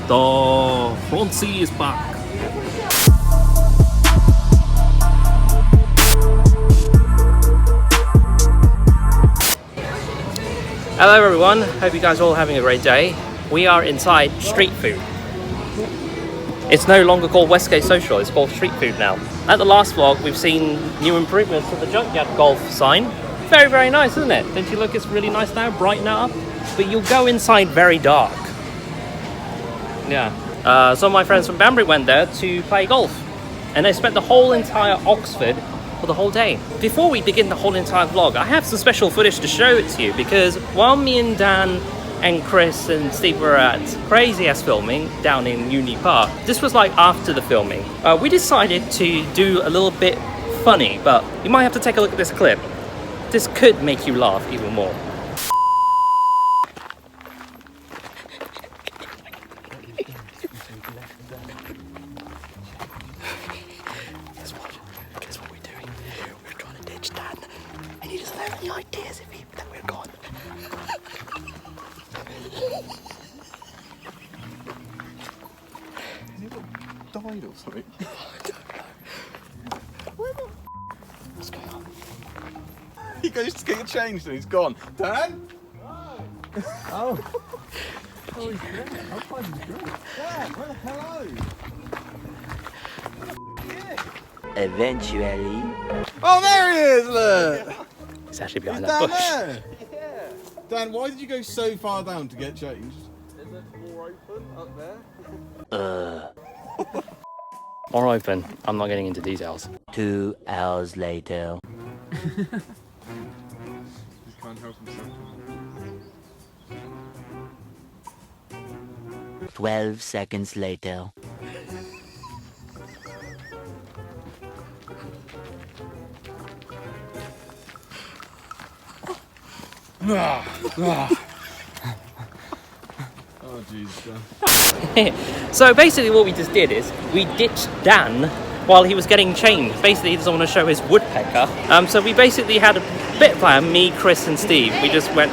The front seat is back. Hello everyone, hope you guys are all having a great day. We are inside street food. It's no longer called Westgate Social, it's called street food now. At the last vlog, we've seen new improvements to the Junkyard Golf sign. Very, very nice, isn't it? Don't you look, it's really nice now, brighten up. But you'll go inside very dark. Yeah. Some of my friends from Banbury went there to play golf. And they spent the whole entire Oxford for the whole day. Before we begin the whole entire vlog, I have some special footage to show it to you, because while me and Dan and Chris and Steve were at crazy ass filming down in Uni Park, this was like after the filming. We decided to do a little bit funny, but you might have to take a look at this clip. This could make you laugh even more. Guess what we're doing? We're trying to ditch Dan, and he doesn't have any ideas that we're gone. Has he died or something? I don't know. What's going on? He goes to get changed and he's gone. Dan? Oh. Holy shit, I'll find him good. Dad, where the hell are you? Eventually. Oh, there he is, look! It's actually behind He's that down bush. there! Yeah. Dan, why did you go so far down to get changed? Is it more open up there? More open. I'm not getting into details. 2 hours later. He can't help himself. 12 seconds later. Oh, jeez, Dan. So basically what we just did is we ditched Dan while he was getting changed. Basically he doesn't want to show his woodpecker. So we basically had a bit of plan, me, Chris and Steve. We just went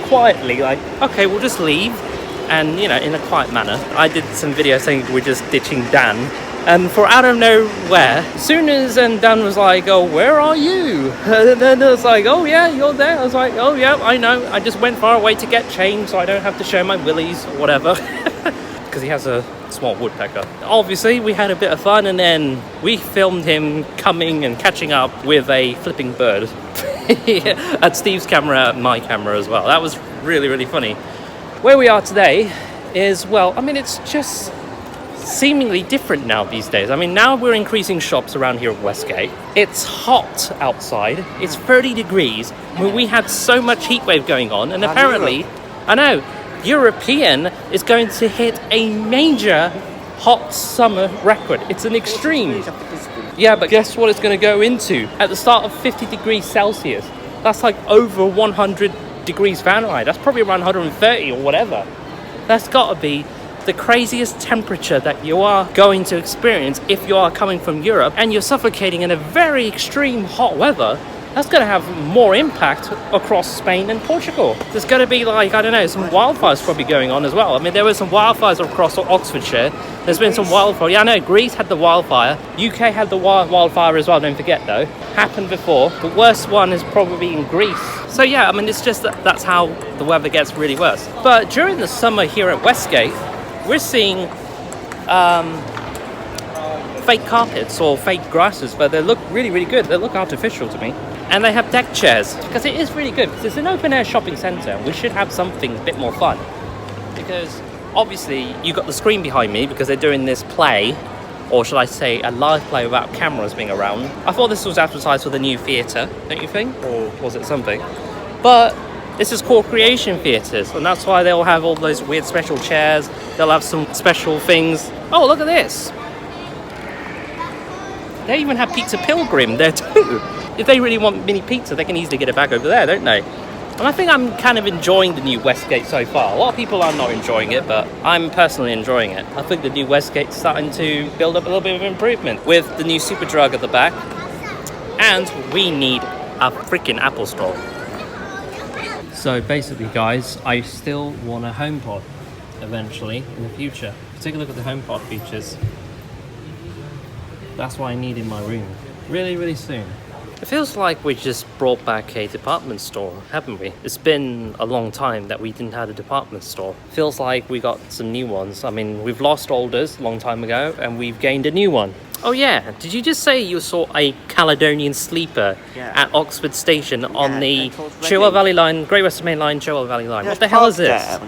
quietly like, okay, we'll just leave. And, you know, in a quiet manner. I did some videos saying we're just ditching Dan. And for out of nowhere, as soon as Dan was like, oh, where are you? And then I was like, oh yeah, you're there. I was like, oh yeah, I know. I just went far away to get changed so I don't have to show my willies or whatever. Because he has a small woodpecker. Obviously, we had a bit of fun and then we filmed him coming and catching up with a flipping bird. At Steve's camera, my camera as well. That was really, really funny. Where we are today is, well, I mean, it's just seemingly different now these days. I mean, now we're increasing shops around here at Westgate. It's hot outside. It's 30 degrees. I mean, we had so much heat wave going on, and apparently, I know, European is going to hit a major hot summer record. It's an extreme. Yeah, but guess what it's going to go into? At the start of 50 degrees Celsius. That's like over 100 degrees Fahrenheit. That's probably around 130 or whatever. That's got to be the craziest temperature that you are going to experience if you are coming from Europe and you're suffocating in a very extreme hot weather. That's going to have more impact across Spain and Portugal. There's going to be like, I don't know, some wildfires probably going on as well. I mean, there were some wildfires across Oxfordshire. There's been some wildfire. Yeah, I know, Greece had the wildfire. UK had the wildfire as well, don't forget though. Happened before. The worst one is probably in Greece. So yeah, I mean, it's just that's how the weather gets really worse. But during the summer here at Westgate, we're seeing fake carpets or fake grasses, but they look really, really good. They look artificial to me. And they have deck chairs, because it is really good, because it's an open-air shopping centre, and we should have something a bit more fun. Because, obviously, you've got the screen behind me, because they're doing this play, or should I say, a live play without cameras being around. I thought this was advertised for the new theatre, don't you think? Or was it something? But this is called Creation Theatres, and that's why they'll have all those weird special chairs. They'll have some special things. Oh, look at this! They even have Pizza Pilgrim there too. If they really want mini pizza, they can easily get it back over there, don't they? And I think I'm kind of enjoying the new Westgate so far. A lot of people are not enjoying it, but I'm personally enjoying it. I think the new Westgate's starting to build up a little bit of improvement with the new Superdrug at the back. And we need a freaking Apple Store. So basically, guys, I still want a HomePod. eventually in the future. Take a look at the HomePod features. That's what I need in my room. Really, really soon. It feels like we just brought back a department store, haven't we? It's been a long time that we didn't have a department store. Feels like we got some new ones. I mean, we've lost Alders a long time ago and we've gained a new one. Oh yeah, did you just say you saw a Caledonian sleeper at Oxford Station on the Cherwell Valley Line, Great Western Main Line, Cherwell Valley Line? What the hell is this?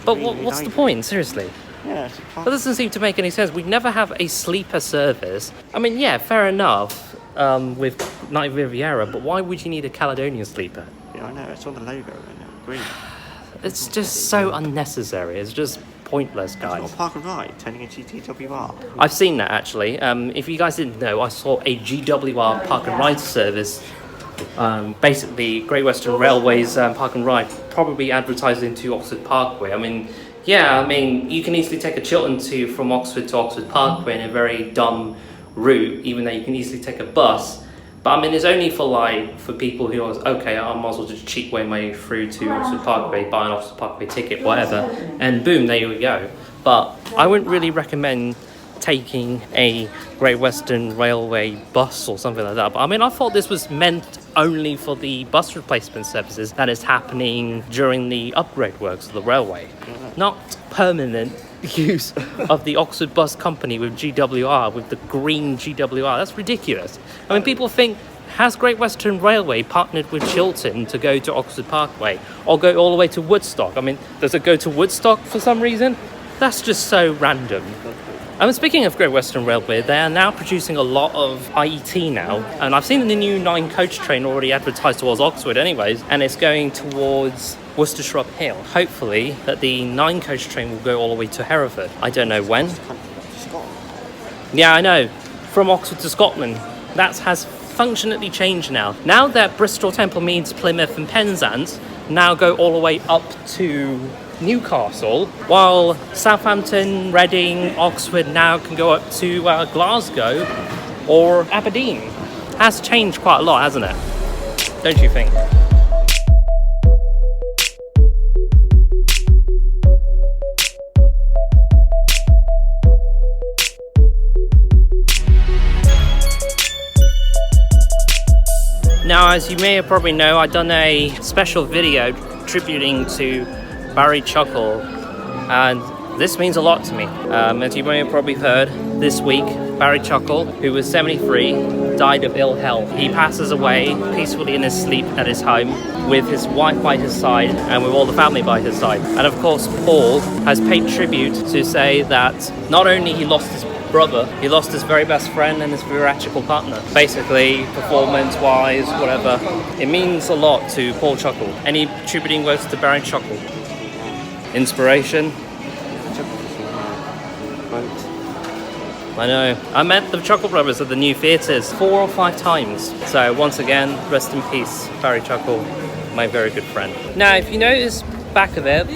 But what's the point, seriously? Yeah, That doesn't seem to make any sense. We never have a sleeper service. I mean, yeah, fair enough with Night Riviera, but why would you need a Caledonian sleeper? Yeah, I know. It's on the logo right now. Green. It's just so unnecessary. It's just pointless, guys. It's not Park and Ride, turning into GWR. I've seen that, actually. If you guys didn't know, I saw a GWR Park and Ride service. Basically, Great Western Railway's Park and Ride, probably advertised into Oxford Parkway. I mean, yeah, I mean, you can easily take a Chiltern Tube from Oxford to Oxford Parkway in a very dumb route, even though you can easily take a bus. But I mean, it's only for people who are, okay, I might as well just cheat way my way through to Oxford Parkway, buy an Oxford Parkway ticket, whatever, and boom, there you go. But I wouldn't really recommend taking a Great Western Railway bus or something like that. But I mean, I thought this was meant only for the bus replacement services that is happening during the upgrade works of the railway, not permanent use of the Oxford Bus Company with GWR, with the green GWR. That's ridiculous. I mean, people think, has Great Western Railway partnered with Chiltern to go to Oxford Parkway or go all the way to Woodstock? I mean, does it go to Woodstock for some reason? That's just so random. Speaking of Great Western Railway, they are now producing a lot of IET now, and I've seen the new 9 coach train already advertised towards Oxford anyways, and it's going towards Worcestershire Uphill. Hopefully that the 9 coach train will go all the way to Hereford. I don't know when. Yeah, I know. From Oxford to Scotland. That has functionally changed now. Now that Bristol, Temple Meads, Plymouth and Penzance now go all the way up to Newcastle, while Southampton, Reading, Oxford now can go up to Glasgow or Aberdeen. Has changed quite a lot, hasn't it? Don't you think? Now, as you may probably know, I've done a special video tributing to Barry Chuckle, and this means a lot to me. As you may have probably heard, this week Barry Chuckle, who was 73, died of ill health. He passes away peacefully in his sleep at his home with his wife by his side and with all the family by his side. And of course, Paul has paid tribute to say that not only he lost his brother, he lost his very best friend and his theatrical partner. Basically, performance-wise, whatever. It means a lot to Paul Chuckle. Any tributing words to Barry Chuckle? Inspiration? I know. I met the Chuckle brothers at the new theatres 4 or 5 times. So once again, rest in peace, Barry Chuckle, my very good friend. Now, if you notice back of it,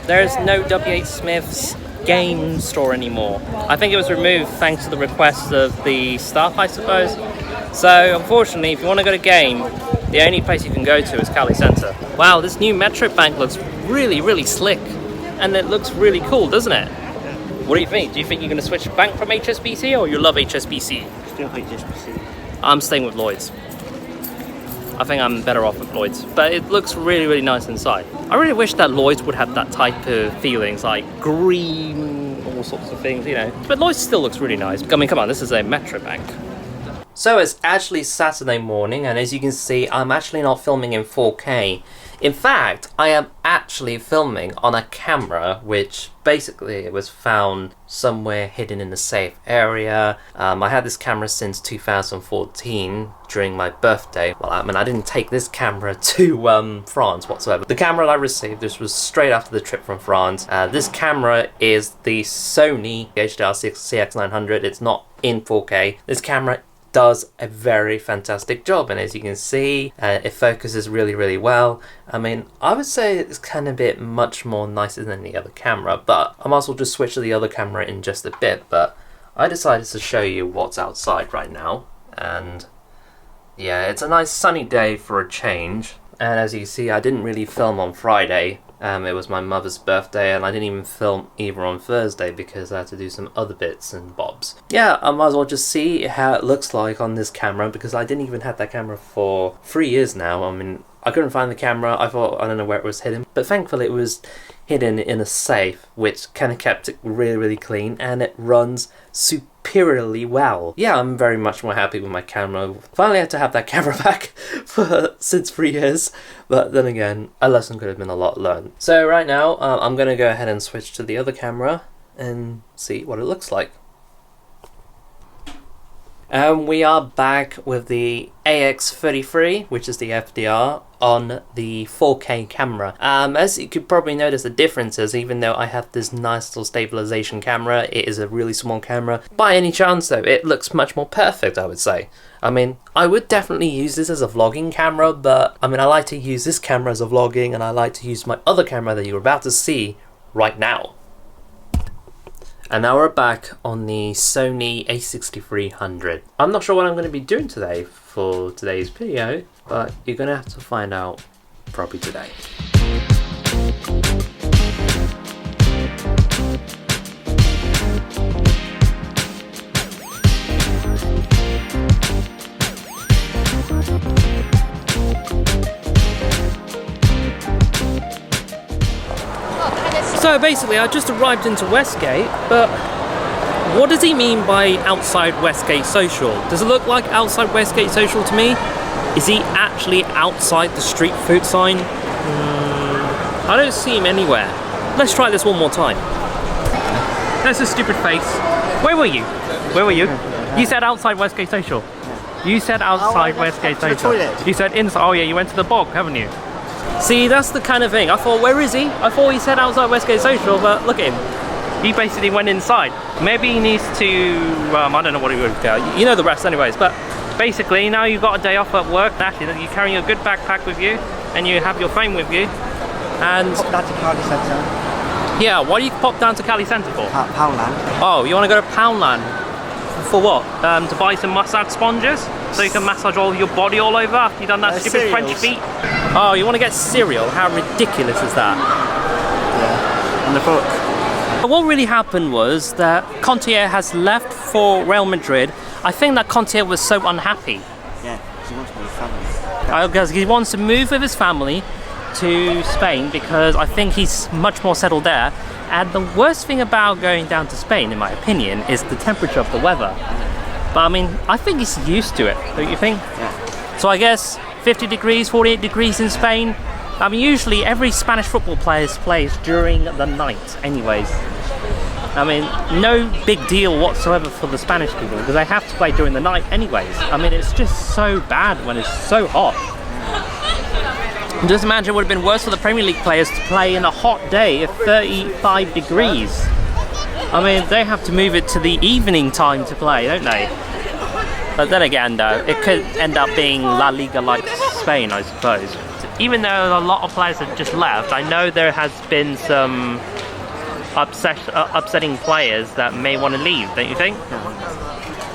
there's no W.H. Smith's game store anymore. I think it was removed thanks to the request of the staff, I suppose. So unfortunately, if you want to go to game, the only place you can go to is Cali Centre. Wow, this new Metro Bank looks really, really slick, and it looks really cool, doesn't it? What do you think? Do you think you're going to switch bank from HSBC, or you love HSBC? Still HSBC. I'm staying with Lloyds. I think I'm better off with Lloyds, but it looks really, really nice inside. I really wish that Lloyds would have that type of feelings, like green, all sorts of things, you know. But Lloyds still looks really nice. I mean, come on, this is a Metro Bank. So it's actually Saturday morning, and as you can see, I'm actually not filming in 4K. In fact, I am actually filming on a camera which basically was found somewhere hidden in a safe area. I had this camera since 2014 during my birthday. Well, I mean, I didn't take this camera to France whatsoever. The camera I received, this was straight after the trip from France. This camera is the Sony HDR6 CX900. It's not in 4K. This camera does a very fantastic job, and as you can see, it focuses really, really well. I mean, I would say it's kind of a bit much more nicer than the other camera, but I might as well just switch to the other camera in just a bit. But I decided to show you what's outside right now, and yeah, it's a nice sunny day for a change. And as you can see, I didn't really film on Friday It was my mother's birthday, and I didn't even film either on Thursday because I had to do some other bits and bobs. Yeah, I might as well just see how it looks like on this camera, because I didn't even have that camera for 3 years now. I mean, I couldn't find the camera. I thought, I don't know where it was hidden, but thankfully it was hidden in a safe, which kind of kept it really, really clean, and it runs superiorly well. Yeah, I'm very much more happy with my camera. Finally had to have that camera back since 3 years, but then again, a lesson could have been a lot learned. So right now, I'm going to go ahead and switch to the other camera and see what it looks like. We are back with the AX33, which is the FDR, on the 4K camera. As you could probably notice, the differences, even though I have this nice little stabilization camera, it is a really small camera. By any chance though, it looks much more perfect, I would say. I mean, I would definitely use this as a vlogging camera, but I mean, I like to use this camera as a vlogging, and I like to use my other camera that you're about to see right now. And now we're back on the Sony a6300. I'm not sure what I'm going to be doing today for today's video, but you're going to have to find out probably today. So basically, I just arrived into Westgate, but what does he mean by outside Westgate Social? Does it look like outside Westgate Social to me? Is he actually outside the street food sign? I don't see him anywhere. Let's try this one more time. That's a stupid face. Where were you? Where were you? You said outside Westgate Social. You said outside Westgate Social. You said inside. Oh yeah, you went to the bog, haven't you? See, that's the kind of thing. I thought, where is he? I thought he said outside Westgate Social, but look at him. He basically went inside. Maybe he needs to, I don't know what he would do. You know the rest anyways, but basically now you've got a day off at work, actually, you're carrying a good backpack with you, and you have your phone with you, and... Pop down to Cali Centre. Yeah, what do you pop down to Cali Centre for? Poundland. Oh, you want to go to Poundland? For what? To buy some massage sponges? So you can massage all your body all over after you've done that stupid cereals. French feet? Oh, you want to get cereal? How ridiculous is that? Yeah. And the book. What really happened was that Conte has left for Real Madrid. I think that Conte was so unhappy. Yeah, he wants to be with family. Because he wants to move with his family to Spain, because I think he's much more settled there. And the worst thing about going down to Spain, in my opinion, is the temperature of the weather. But I mean, I think he's used to it, don't you think? Yeah. So I guess 50 degrees, 48 degrees in Spain. I mean, usually every Spanish football player plays during the night anyways. I mean, no big deal whatsoever for the Spanish people, because they have to play during the night anyways. I mean, it's just so bad when it's so hot. Just imagine it would have been worse for the Premier League players to play in a hot day of 35 degrees. I mean, they have to move it to the evening time to play, don't they? But then again, though, it could end up being La Liga like Spain, I suppose. Even though a lot of players have just left, I know there has been some upsetting players that may want to leave, don't you think?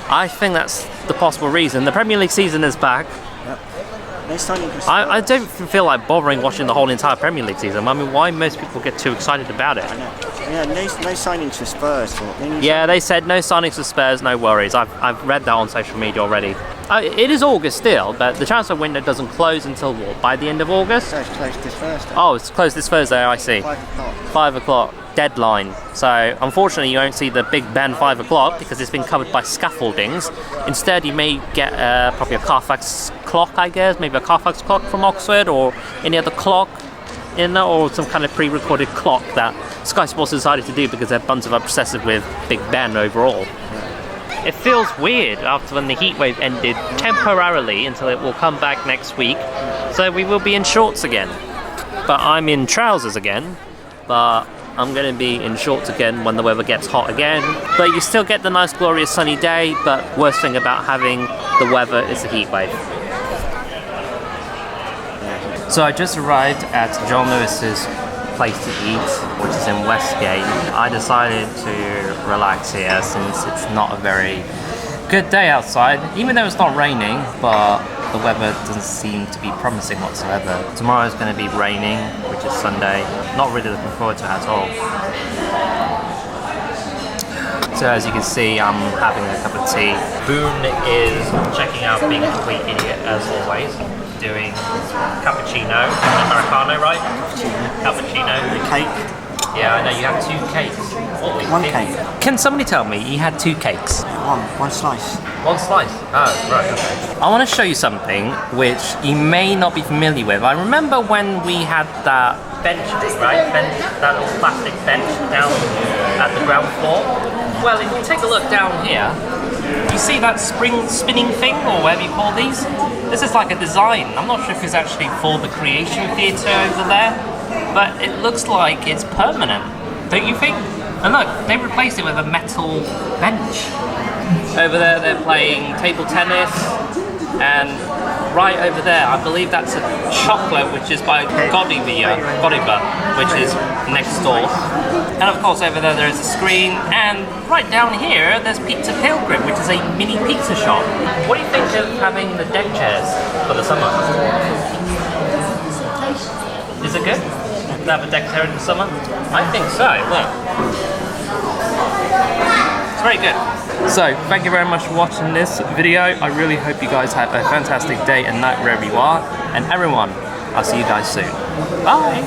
I think that's the possible reason. The Premier League season is back. I don't feel like bothering watching the whole entire Premier League season. I mean, why most people get too excited about it? I know. Yeah, no signings for Spurs. Yeah, they said no signings for Spurs, no worries. I've read that on social media already. It is August still, but the transfer window doesn't close until what, by the end of August? So it's closed this Thursday. Oh, it's closed this Thursday, I see. 5 o'clock. 5 o'clock, deadline. So, unfortunately, you won't see the Big Ben 5 o'clock because it's been covered by scaffoldings. Instead, you may get probably a Carfax clock, I guess, maybe a Carfax clock from Oxford, or any other clock, or some kind of pre-recorded clock that Sky Sports decided to do because they're a bunch of obsessive with Big Ben overall. It feels weird after when the heat wave ended temporarily until it will come back next week. So we will be in shorts again. But I'm in trousers again. But I'm going to be in shorts again when the weather gets hot again. But you still get the nice glorious sunny day, but worst thing about having the weather is the heat wave. So I just arrived at John Lewis's place to eat, which is in Westgate. I decided to relax here since it's not a very good day outside, even though it's not raining, but the the weather doesn't seem to be promising whatsoever. Tomorrow is going to be raining, which is Sunday. Not really looking forward to it at all. So as you can see, I'm having a cup of tea. Boone is checking out being a complete idiot as always. Doing cappuccino, Americano, right? Cappuccino. Cake. Yeah, I know, you have 2 cakes. Holy One shit. cake. Can somebody tell me you had 2 cakes? One slice. 1 slice? Oh, right, okay. I want to show you something which you may not be familiar with. I remember when we had that bench thing, right? That little plastic bench down at the ground floor. Well, if you take a look down here, you see that spinning thing, or whatever you call these? This is like a design. I'm not sure if it's actually for the Creation Theatre over there, but it looks like it's permanent, don't you think? And look, they replaced it with a metal bench. Over there they're playing table tennis, and right over there, I believe that's a chocolate, which is by Godiva, which is next door. And of course over there is a screen, and right down here there's Pizza Pilgrim, which is a mini pizza shop. What do you think of having the deck chairs for the summer? Is it good to have a deck chair in the summer? I think so, look. It's very good. So, thank you very much for watching this video. I really hope you guys have a fantastic day and night wherever you are. And everyone, I'll see you guys soon. Bye!